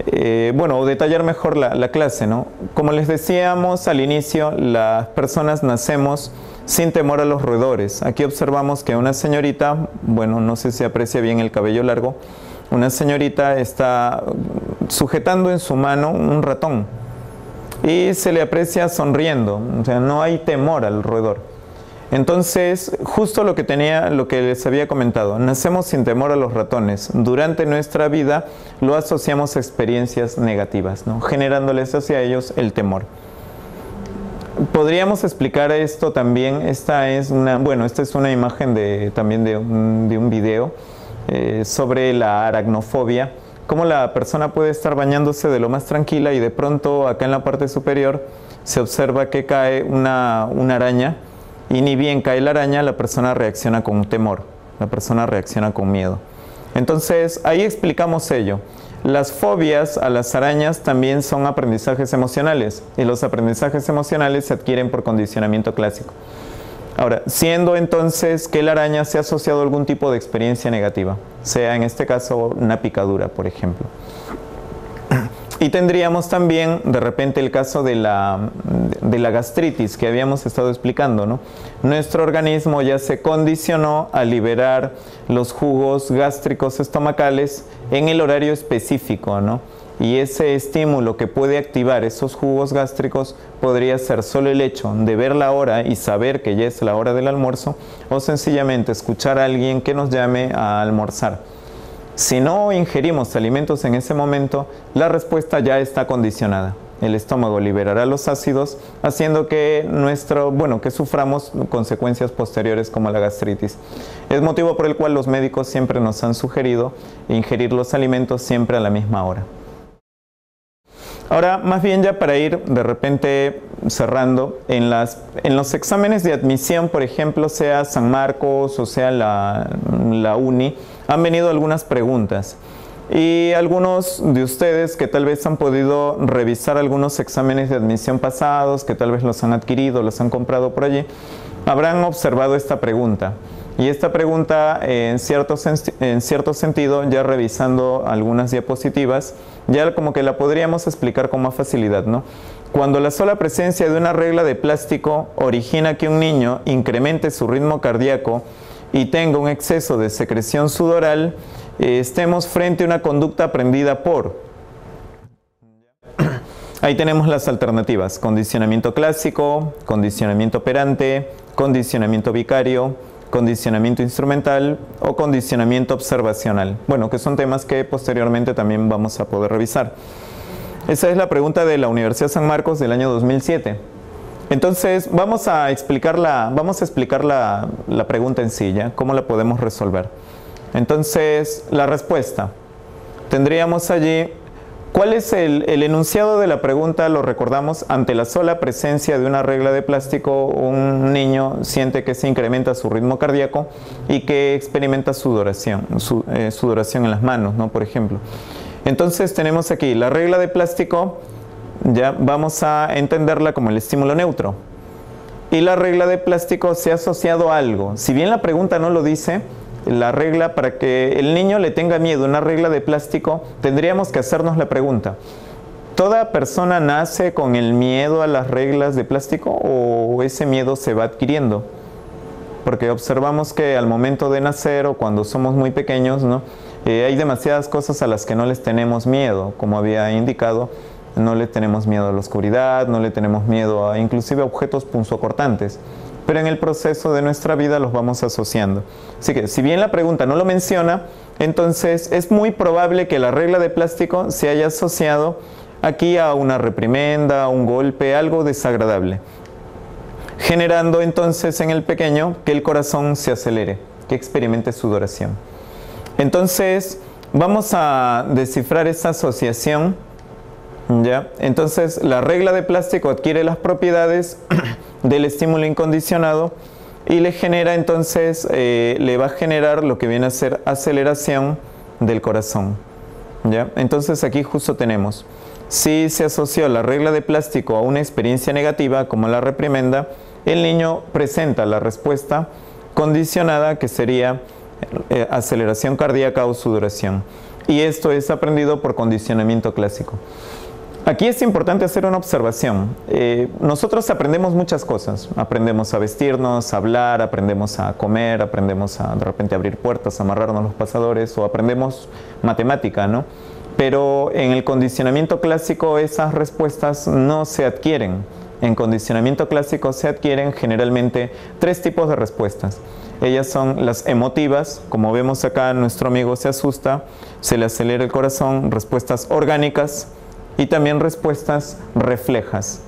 o detallar mejor la clase, ¿no? Como les decíamos al inicio, las personas nacemos sin temor a los roedores. Aquí observamos que una señorita, no sé si aprecia bien el cabello largo, una señorita está sujetando en su mano un ratón y se le aprecia sonriendo, o sea, no hay temor al roedor. Entonces, justo lo que les había comentado, nacemos sin temor a los ratones. Durante nuestra vida lo asociamos a experiencias negativas, ¿no? Generándoles hacia ellos el temor. Podríamos explicar esto también. Esta es una imagen también de un video sobre la aracnofobia. Cómo la persona puede estar bañándose de lo más tranquila y de pronto acá en la parte superior se observa que cae una araña. Y ni bien cae la araña, la persona reacciona con temor, la persona reacciona con miedo. Entonces, ahí explicamos ello. Las fobias a las arañas también son aprendizajes emocionales, y los aprendizajes emocionales se adquieren por condicionamiento clásico. Ahora, siendo entonces que la araña se ha asociado a algún tipo de experiencia negativa, sea en este caso una picadura, por ejemplo. Y tendríamos también de repente el caso de la gastritis que habíamos estado explicando, ¿no? Nuestro organismo ya se condicionó a liberar los jugos gástricos estomacales en el horario específico, ¿no? Y ese estímulo que puede activar esos jugos gástricos podría ser solo el hecho de ver la hora y saber que ya es la hora del almuerzo, o sencillamente escuchar a alguien que nos llame a almorzar. Si no ingerimos alimentos en ese momento, la respuesta ya está condicionada. El estómago liberará los ácidos, haciendo que que suframos consecuencias posteriores como la gastritis. Es motivo por el cual los médicos siempre nos han sugerido ingerir los alimentos siempre a la misma hora. Ahora, más bien ya para ir de repente cerrando, en los exámenes de admisión, por ejemplo, sea San Marcos o sea la Uni, han venido algunas preguntas. Y algunos de ustedes que tal vez han podido revisar algunos exámenes de admisión pasados, que tal vez los han adquirido, los han comprado por allí, habrán observado esta pregunta. Y esta pregunta, en cierto sentido, ya revisando algunas diapositivas, ya como que la podríamos explicar con más facilidad, ¿no? Cuando la sola presencia de una regla de plástico origina que un niño incremente su ritmo cardíaco y tenga un exceso de secreción sudoral, estemos frente a una conducta aprendida por... Ahí tenemos las alternativas: condicionamiento clásico, condicionamiento operante, condicionamiento vicario, condicionamiento instrumental o condicionamiento observacional. Bueno, que son temas que posteriormente también vamos a poder revisar. Esa es la pregunta de la Universidad San Marcos del año 2007. Entonces, vamos a explicar la pregunta en sí, ¿ya? ¿Cómo la podemos resolver? Entonces, la respuesta. Tendríamos allí, ¿cuál es el enunciado de la pregunta? Lo recordamos: ante la sola presencia de una regla de plástico, un niño siente que se incrementa su ritmo cardíaco y que experimenta sudoración en las manos, ¿no? Por ejemplo. Entonces tenemos aquí la regla de plástico, ya vamos a entenderla como el estímulo neutro. Y la regla de plástico se ha asociado a algo. Si bien la pregunta no lo dice, la regla, para que el niño le tenga miedo a una regla de plástico, tendríamos que hacernos la pregunta: ¿toda persona nace con el miedo a las reglas de plástico o ese miedo se va adquiriendo? Porque observamos que al momento de nacer o cuando somos muy pequeños, ¿no? Hay demasiadas cosas a las que no les tenemos miedo, como había indicado. No le tenemos miedo a la oscuridad, no le tenemos miedo a inclusive objetos punzocortantes. Pero en el proceso de nuestra vida los vamos asociando. Así que, si bien la pregunta no lo menciona, entonces es muy probable que la regla de plástico se haya asociado aquí a una reprimenda, a un golpe, algo desagradable, generando entonces en el pequeño que el corazón se acelere, que experimente sudoración. Entonces, Vamos a descifrar esa asociación, ¿ya? Entonces, la regla de plástico adquiere las propiedades del estímulo incondicionado y le genera entonces, le va a generar lo que viene a ser aceleración del corazón, ¿ya? Entonces aquí justo tenemos, si se asoció la regla de plástico a una experiencia negativa como la reprimenda, el niño presenta la respuesta condicionada que sería aceleración cardíaca o sudoración. Y esto es aprendido por condicionamiento clásico. Aquí es importante hacer una observación. Nosotros aprendemos muchas cosas. Aprendemos a vestirnos, a hablar, aprendemos a comer, aprendemos a de repente abrir puertas, amarrarnos los pasadores, o aprendemos matemática, ¿no? Pero en el condicionamiento clásico esas respuestas no se adquieren. En condicionamiento clásico se adquieren generalmente 3 tipos de respuestas. Ellas son las emotivas, como vemos acá, nuestro amigo se asusta, se le acelera el corazón, respuestas orgánicas, y también respuestas reflejas.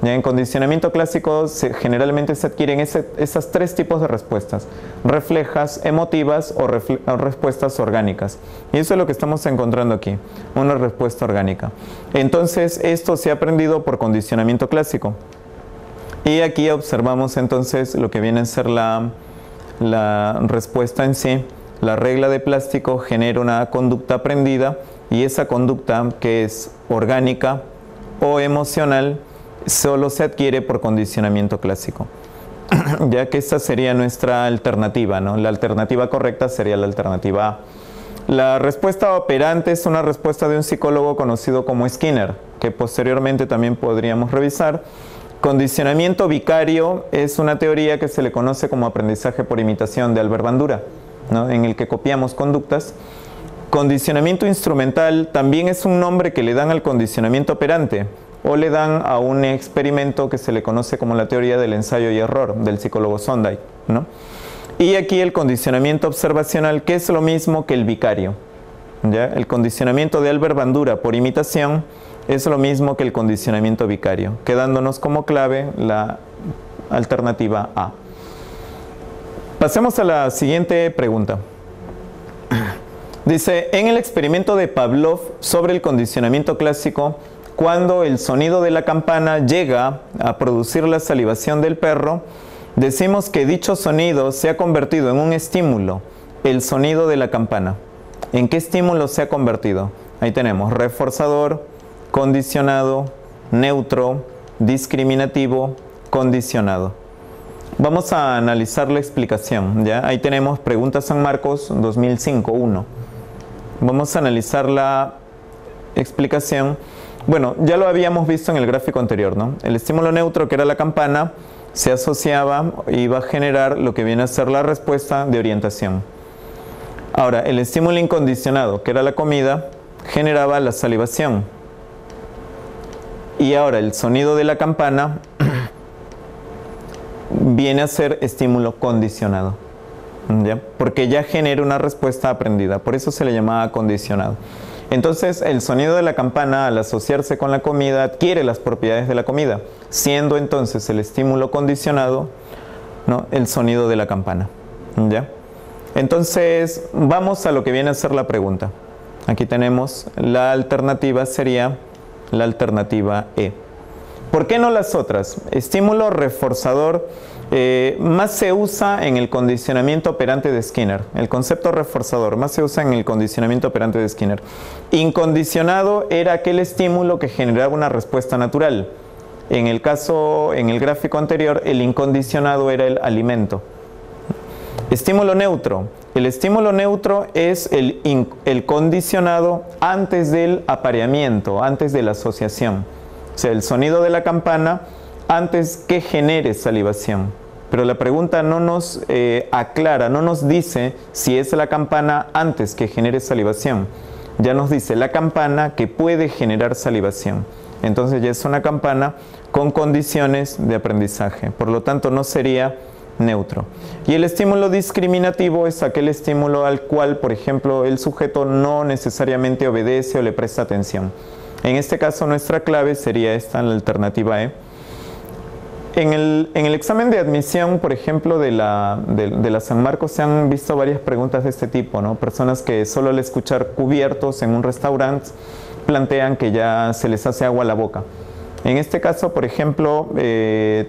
Ya en condicionamiento clásico generalmente se adquieren esas 3 tipos de respuestas: reflejas, emotivas o respuestas orgánicas. Y eso es lo que estamos encontrando aquí, una respuesta orgánica. Entonces esto se ha aprendido por condicionamiento clásico. Y aquí observamos entonces lo que viene a ser la respuesta en sí. La regla de plástico genera una conducta aprendida, y esa conducta, que es orgánica o emocional, solo se adquiere por condicionamiento clásico. Ya que esta sería nuestra alternativa, ¿no? La alternativa correcta sería la alternativa A. La respuesta operante es una respuesta de un psicólogo conocido como Skinner, que posteriormente también podríamos revisar. Condicionamiento vicario es una teoría que se le conoce como aprendizaje por imitación de Albert Bandura, ¿no? En el que copiamos conductas. Condicionamiento instrumental también es un nombre que le dan al condicionamiento operante, o le dan a un experimento que se le conoce como la teoría del ensayo y error del psicólogo Sondheim, ¿no? Y aquí el condicionamiento observacional, que es lo mismo que el vicario, ¿ya? El condicionamiento de Albert Bandura por imitación es lo mismo que el condicionamiento vicario, quedándonos como clave la alternativa A. Pasemos a la siguiente pregunta. Dice, en el experimento de Pavlov sobre el condicionamiento clásico, cuando el sonido de la campana llega a producir la salivación del perro, decimos que dicho sonido se ha convertido en un estímulo, el sonido de la campana. ¿En qué estímulo se ha convertido? Ahí tenemos reforzador, condicionado, neutro, discriminativo, condicionado. Vamos a analizar la explicación, ¿ya? Ahí tenemos Pregunta San Marcos 2005-1. Vamos a analizar la explicación. Bueno, ya lo habíamos visto en el gráfico anterior, ¿no? El estímulo neutro, que era la campana, se asociaba y iba a generar lo que viene a ser la respuesta de orientación. Ahora, el estímulo incondicionado, que era la comida, generaba la salivación. Y ahora el sonido de la campana viene a ser estímulo condicionado, ¿ya? Porque ya genera una respuesta aprendida, por eso se le llamaba condicionado. Entonces el sonido de la campana, al asociarse con la comida, adquiere las propiedades de la comida, siendo entonces el estímulo condicionado, ¿no?, el sonido de la campana, ¿ya? Entonces vamos a lo que viene a ser la pregunta. Aquí tenemos la alternativa, sería la alternativa E. ¿Por qué no las otras? Estímulo reforzador más se usa en el condicionamiento operante de Skinner. El concepto reforzador más se usa en el condicionamiento operante de Skinner. Incondicionado era aquel estímulo que generaba una respuesta natural. En el caso, en el gráfico anterior, el incondicionado era el alimento. Estímulo neutro. El estímulo neutro es el condicionado antes del apareamiento, antes de la asociación. O sea, el sonido de la campana antes que genere salivación. Pero la pregunta no nos aclara, no nos dice si es la campana antes que genere salivación. Ya nos dice la campana que puede generar salivación. Entonces ya es una campana con condiciones de aprendizaje. Por lo tanto, no sería neutro. Y el estímulo discriminativo es aquel estímulo al cual, por ejemplo, el sujeto no necesariamente obedece o le presta atención. En este caso, nuestra clave sería esta, la alternativa E. En el examen de admisión, por ejemplo, de la San Marcos, se han visto varias preguntas de este tipo, ¿no? Personas que solo al escuchar cubiertos en un restaurante plantean que ya se les hace agua a la boca. En este caso, por ejemplo,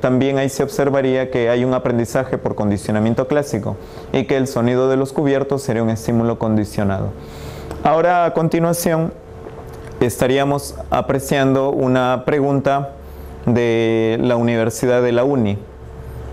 también ahí se observaría que hay un aprendizaje por condicionamiento clásico y que el sonido de los cubiertos sería un estímulo condicionado. Ahora, a continuación, estaríamos apreciando una pregunta de la Universidad de la UNI.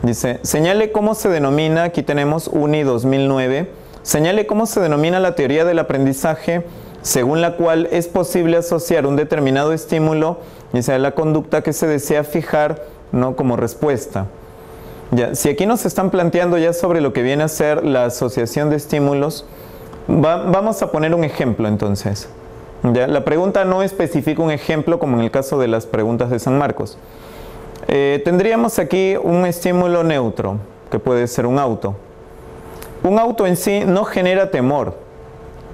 Dice, señale cómo se denomina, aquí tenemos UNI 2009, señale cómo se denomina la teoría del aprendizaje según la cual es posible asociar un determinado estímulo, dice, a la conducta que se desea fijar, ¿no?, como respuesta. Ya, si aquí nos están planteando ya sobre lo que viene a ser la asociación de estímulos, vamos a poner un ejemplo entonces. ¿Ya? La pregunta no especifica un ejemplo como en el caso de las preguntas de San Marcos. Tendríamos aquí un estímulo neutro, que puede ser un auto. Un auto en sí no genera temor,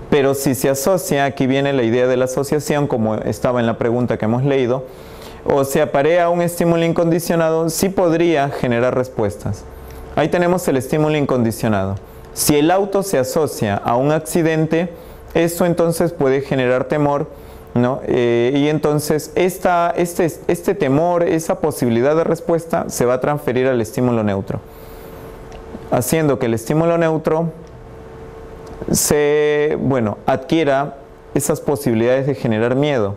pero si se asocia, aquí viene la idea de la asociación, como estaba en la pregunta que hemos leído, o se aparea un estímulo incondicionado, sí podría generar respuestas. Ahí tenemos el estímulo incondicionado. Si el auto se asocia a un accidente, esto entonces puede generar temor, ¿no? Y entonces este temor, esa posibilidad de respuesta se va a transferir al estímulo neutro, haciendo que el estímulo neutro adquiera esas posibilidades de generar miedo.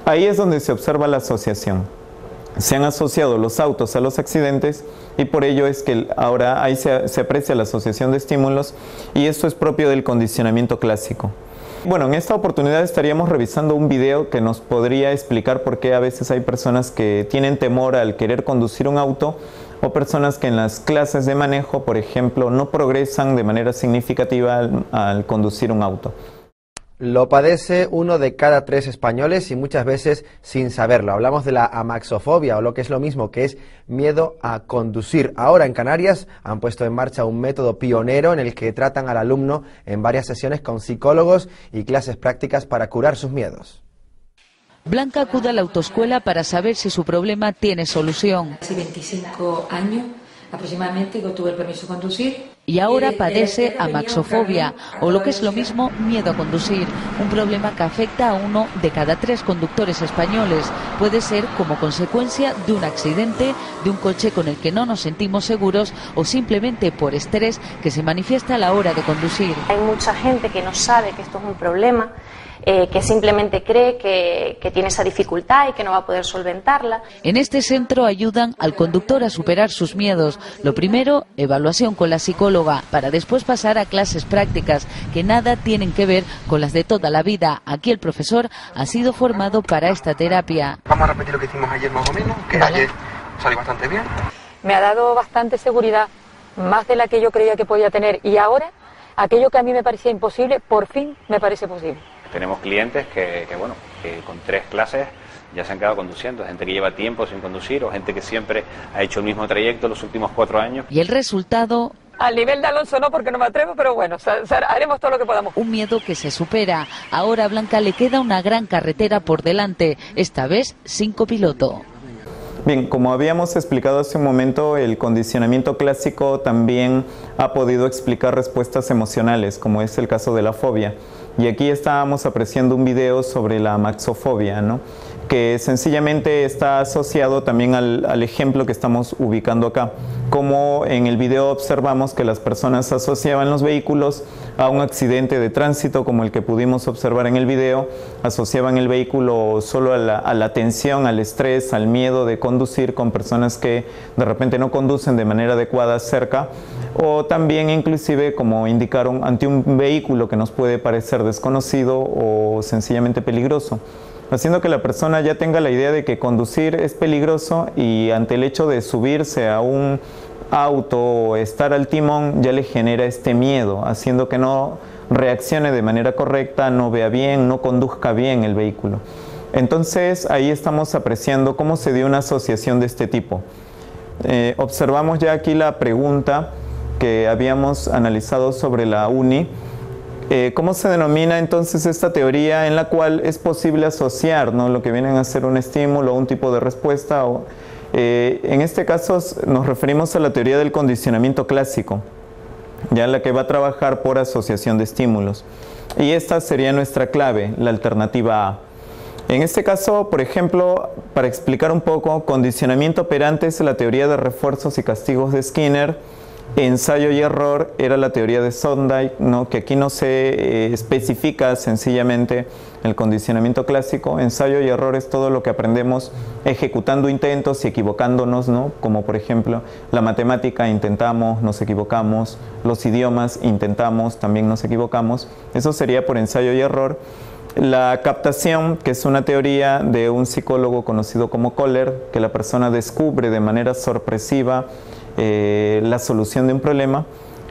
Ahí es donde se observa la asociación. Se han asociado los autos a los accidentes y por ello es que ahora ahí se aprecia la asociación de estímulos y esto es propio del condicionamiento clásico. Bueno, en esta oportunidad estaríamos revisando un video que nos podría explicar por qué a veces hay personas que tienen temor al querer conducir un auto o personas que en las clases de manejo, por ejemplo, no progresan de manera significativa al conducir un auto. Lo padece 1 de cada 3 españoles y muchas veces sin saberlo. Hablamos de la amaxofobia o lo que es lo mismo, que es miedo a conducir. Ahora en Canarias han puesto en marcha un método pionero en el que tratan al alumno en varias sesiones con psicólogos y clases prácticas para curar sus miedos. Blanca acude a la autoescuela para saber si su problema tiene solución. Hace 25 años aproximadamente que obtuve el permiso de conducir. Y ahora padece amaxofobia, o lo que es lo mismo, miedo a conducir, un problema que afecta a 1 de cada 3 conductores españoles. Puede ser como consecuencia de un accidente, de un coche con el que no nos sentimos seguros o simplemente por estrés que se manifiesta a la hora de conducir. Hay mucha gente que no sabe que esto es un problema, que simplemente cree que tiene esa dificultad y que no va a poder solventarla. En este centro ayudan al conductor a superar sus miedos. Lo primero, evaluación con la psicóloga, para después pasar a clases prácticas que nada tienen que ver con las de toda la vida. Aquí el profesor ha sido formado para esta terapia. Vamos a repetir lo que hicimos ayer más o menos, que ayer salió bastante bien. Me ha dado bastante seguridad, más de la que yo creía que podía tener, y ahora aquello que a mí me parecía imposible, por fin me parece posible. Tenemos clientes que con 3 clases ya se han quedado conduciendo, gente que lleva tiempo sin conducir o gente que siempre ha hecho el mismo trayecto los últimos 4 años. Y el resultado... Al nivel de Alonso no, porque no me atrevo, pero bueno, haremos todo lo que podamos. Un miedo que se supera. Ahora a Blanca le queda una gran carretera por delante, esta vez sin copiloto. Bien, como habíamos explicado hace un momento, el condicionamiento clásico también ha podido explicar respuestas emocionales, como es el caso de la fobia. Y aquí estábamos apreciando un video sobre la amaxofobia, ¿no?, que sencillamente está asociado también al ejemplo que estamos ubicando acá. Como en el video observamos que las personas asociaban los vehículos a un accidente de tránsito, como el que pudimos observar en el video, asociaban el vehículo solo a la tensión, al estrés, al miedo de conducir con personas que de repente no conducen de manera adecuada cerca, o también inclusive, como indicaron, ante un vehículo que nos puede parecer desconocido o sencillamente peligroso, haciendo que la persona ya tenga la idea de que conducir es peligroso y ante el hecho de subirse a un auto o estar al timón ya le genera este miedo, haciendo que no reaccione de manera correcta, no vea bien, no conduzca bien el vehículo. Entonces ahí estamos apreciando cómo se dio una asociación de este tipo. Observamos ya aquí la pregunta que habíamos analizado sobre la UNI. ¿Cómo se denomina entonces esta teoría en la cual es posible asociar, ¿no?, lo que vienen a ser un estímulo o un tipo de respuesta En este caso nos referimos a la teoría del condicionamiento clásico, ya la que va a trabajar por asociación de estímulos. Y esta sería nuestra clave, la alternativa A. En este caso, por ejemplo, para explicar un poco, condicionamiento operante es la teoría de refuerzos y castigos de Skinner, ensayo y error era la teoría de Thorndike, ¿no? Que aquí no se especifica sencillamente el condicionamiento clásico. Ensayo y error es todo lo que aprendemos ejecutando intentos y equivocándonos, ¿no? Como por ejemplo la matemática, intentamos, nos equivocamos, los idiomas, intentamos, también nos equivocamos. Eso sería por ensayo y error. La captación, que es una teoría de un psicólogo conocido como Kohler, que la persona descubre de manera sorpresiva la solución de un problema.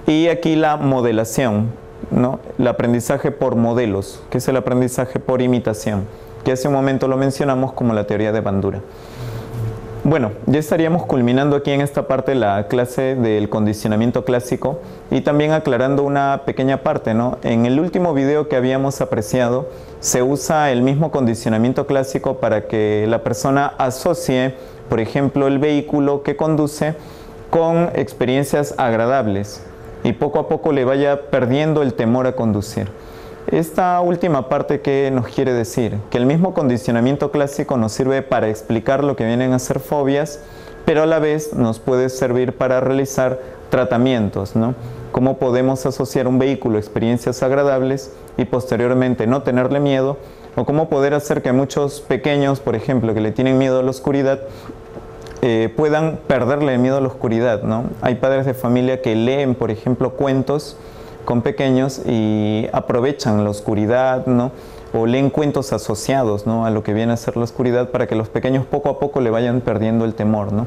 Y aquí la modelación, ¿no? El aprendizaje por modelos, que es el aprendizaje por imitación, que hace un momento lo mencionamos como la teoría de Bandura. Bueno, ya estaríamos culminando aquí en esta parte la clase del condicionamiento clásico y también aclarando una pequeña parte, ¿no? En el último video que habíamos apreciado se usa el mismo condicionamiento clásico para que la persona asocie, por ejemplo, el vehículo que conduce con experiencias agradables y poco a poco le vaya perdiendo el temor a conducir. Esta última parte, ¿qué nos quiere decir? Que el mismo condicionamiento clásico nos sirve para explicar lo que vienen a ser fobias, pero a la vez nos puede servir para realizar tratamientos, ¿no? Cómo podemos asociar un vehículo a experiencias agradables y posteriormente no tenerle miedo, o cómo poder hacer que muchos pequeños, por ejemplo, que le tienen miedo a la oscuridad, puedan perderle miedo a la oscuridad, ¿no? Hay padres de familia que leen, por ejemplo, cuentos con pequeños y aprovechan la oscuridad, ¿no? O leen cuentos asociados, ¿no? A lo que viene a ser la oscuridad para que los pequeños poco a poco le vayan perdiendo el temor, ¿no?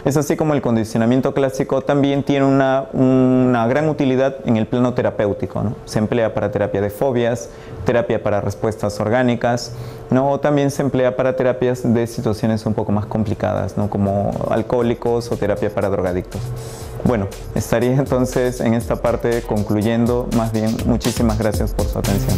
Es así como el condicionamiento clásico también tiene una gran utilidad en el plano terapéutico, ¿no? Se emplea para terapia de fobias, terapia para respuestas orgánicas, ¿no? O también se emplea para terapias de situaciones un poco más complicadas, ¿no? Como alcohólicos o terapia para drogadictos. Bueno, estaría entonces en esta parte concluyendo. Más bien, muchísimas gracias por su atención.